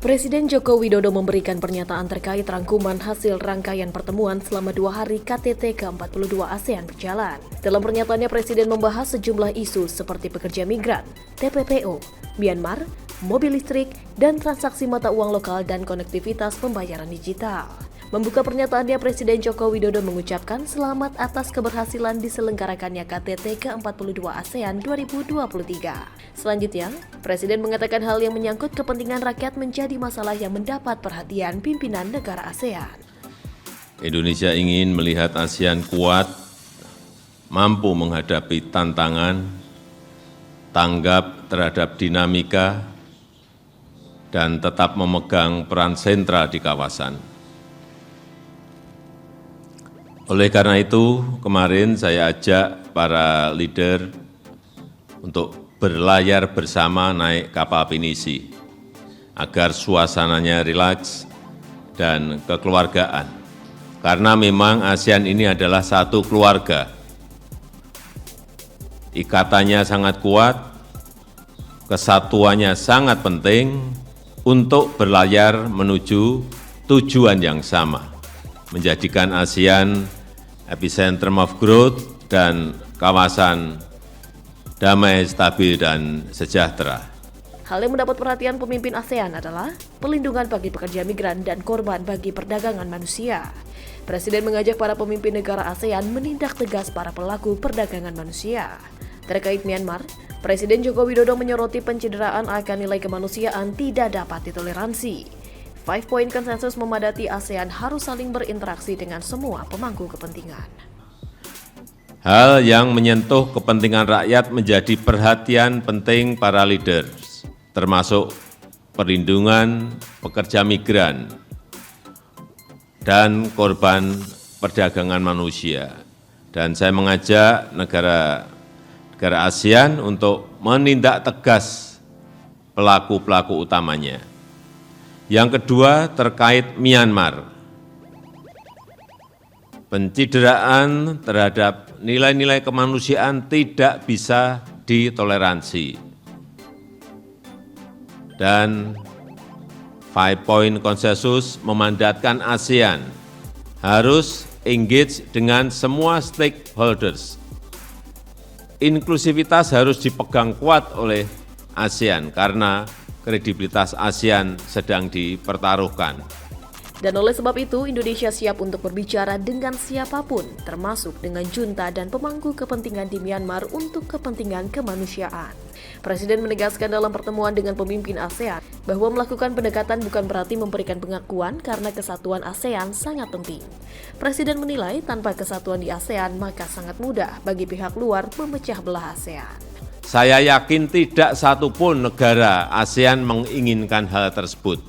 Presiden Joko Widodo memberikan pernyataan terkait rangkuman hasil rangkaian pertemuan selama 2 hari KTT ke-42 ASEAN berjalan. Dalam pernyataannya, Presiden membahas sejumlah isu seperti pekerja migran, TPPO, Myanmar, mobil listrik, dan transaksi mata uang lokal dan konektivitas pembayaran digital. Membuka pernyataannya, Presiden Joko Widodo mengucapkan selamat atas keberhasilan diselenggarakannya KTT ke-42 ASEAN 2023. Selanjutnya, Presiden mengatakan hal yang menyangkut kepentingan rakyat menjadi masalah yang mendapat perhatian pimpinan negara ASEAN. Indonesia ingin melihat ASEAN kuat, mampu menghadapi tantangan, tanggap terhadap dinamika, dan tetap memegang peran sentral di kawasan. Oleh karena itu, kemarin saya ajak para leader untuk berlayar bersama naik kapal pinisi, agar suasananya rileks dan kekeluargaan. Karena memang ASEAN ini adalah satu keluarga. Ikatannya sangat kuat, kesatuannya sangat penting untuk berlayar menuju tujuan yang sama, menjadikan ASEAN epicentrum of growth dan kawasan damai, stabil, dan sejahtera. Hal yang mendapat perhatian pemimpin ASEAN adalah perlindungan bagi pekerja migran dan korban bagi perdagangan manusia. Presiden mengajak para pemimpin negara ASEAN menindak tegas para pelaku perdagangan manusia. Terkait Myanmar, Presiden Joko Widodo menyoroti pencederaan akan nilai kemanusiaan tidak dapat ditoleransi. 5 Point konsensus memadati ASEAN harus saling berinteraksi dengan semua pemangku kepentingan. Hal yang menyentuh kepentingan rakyat menjadi perhatian penting para leaders, termasuk perlindungan pekerja migran dan korban perdagangan manusia. Dan saya mengajak negara ASEAN untuk menindak tegas pelaku-pelaku utamanya. Yang kedua, terkait Myanmar. Pencideraan terhadap nilai-nilai kemanusiaan tidak bisa ditoleransi. Dan 5 Point konsensus memandatkan ASEAN harus engage dengan semua stakeholders. Inklusivitas harus dipegang kuat oleh ASEAN karena kredibilitas ASEAN sedang dipertaruhkan. Dan oleh sebab itu, Indonesia siap untuk berbicara dengan siapapun, termasuk dengan junta dan pemangku kepentingan di Myanmar untuk kepentingan kemanusiaan. Presiden menegaskan dalam pertemuan dengan pemimpin ASEAN bahwa melakukan pendekatan bukan berarti memberikan pengakuan karena kesatuan ASEAN sangat penting. Presiden menilai tanpa kesatuan di ASEAN maka sangat mudah bagi pihak luar memecah belah ASEAN. Saya yakin tidak satupun negara ASEAN menginginkan hal tersebut.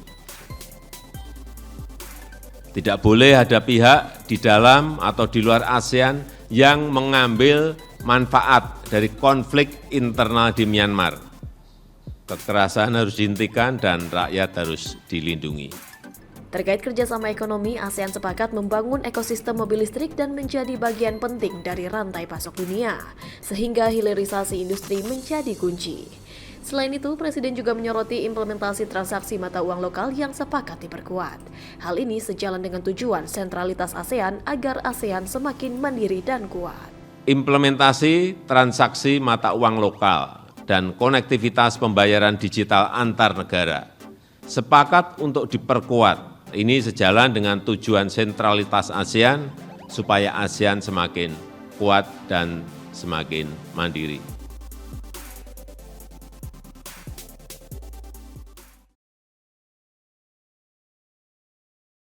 Tidak boleh ada pihak di dalam atau di luar ASEAN yang mengambil manfaat dari konflik internal di Myanmar. Kekerasan harus dihentikan dan rakyat harus dilindungi. Terkait kerjasama ekonomi, ASEAN sepakat membangun ekosistem mobil listrik dan menjadi bagian penting dari rantai pasok dunia, sehingga hilirisasi industri menjadi kunci. Selain itu, Presiden juga menyoroti implementasi transaksi mata uang lokal yang sepakat diperkuat. Hal ini sejalan dengan tujuan sentralitas ASEAN agar ASEAN semakin mandiri dan kuat. Implementasi transaksi mata uang lokal dan konektivitas pembayaran digital antar negara sepakat untuk diperkuat. Ini sejalan dengan tujuan sentralitas ASEAN supaya ASEAN semakin kuat dan semakin mandiri.